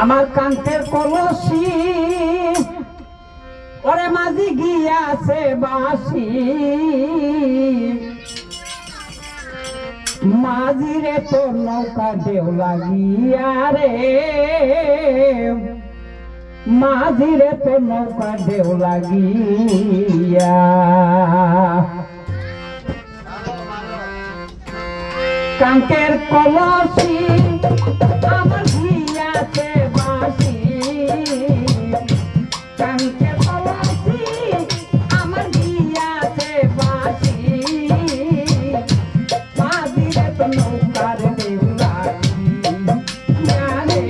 আমার কান্তের কলসি ওরে মাঝি গিয়াছে বাসি মাঝিরে তোর নৌকা দেও লাগিয়া রে মাঝিরে তোর নৌকা দেও লাগিয়া কান্তের কলসি আমার গিয়াছে বাসি কান্তের কলসি আমার গিয়াছে বাসি মাঝিরে তো নৌকার দেউ লাগিয়া রে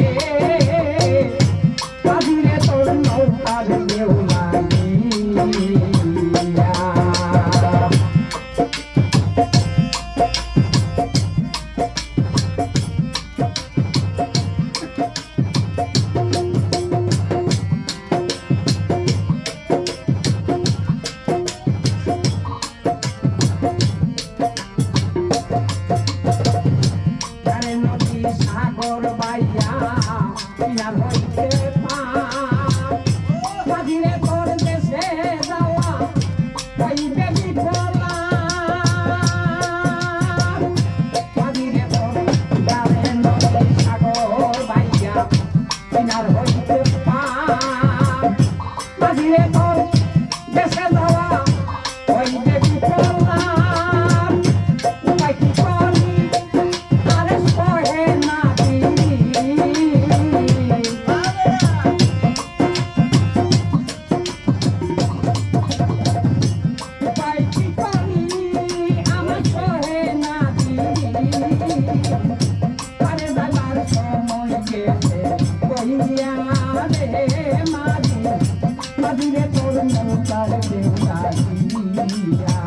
মাঝিরে তোর নৌকার দেউ লাগিয়া সাগর বাইয়া কিনার হইতে পাজিরে তোর দেশে যাওয়া পাইবে বিফলা পাজিরে তোর গালে নদী সাগর বাইয়া কিনার হইতে পাজিরে তোর দেশে যাওয়া হইবে বিফলা উপায় কি করি আরে সহে না মাঝিরে তোর নৌকার দেউ লাগিয়া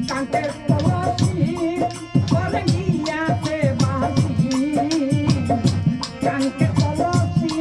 কান্তের কলসি ওরে গিয়াছে বাসি কান্তের কলসি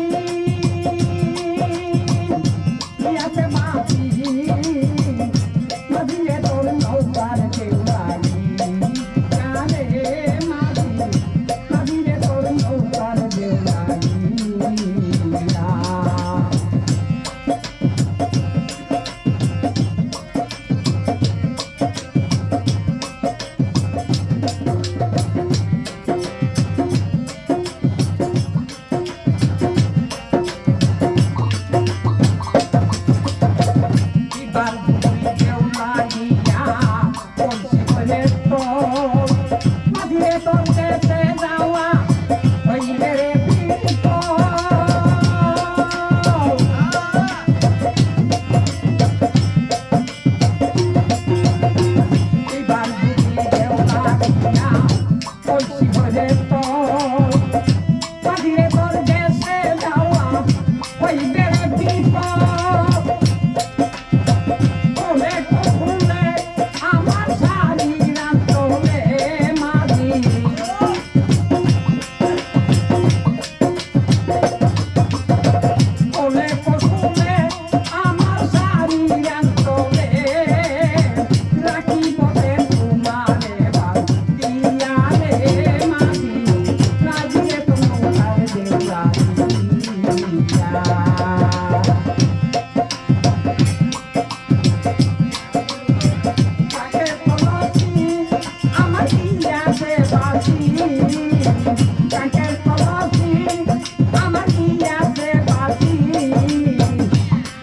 গিয়াছে বাসি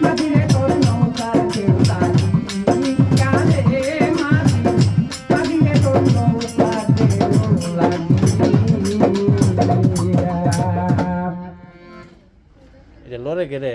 মাঝিরে তোর নৌকার দেউ লাগিয়া রে মাঝিরে তোর নৌকার দেউ লাগিয়া লড়ে গেলে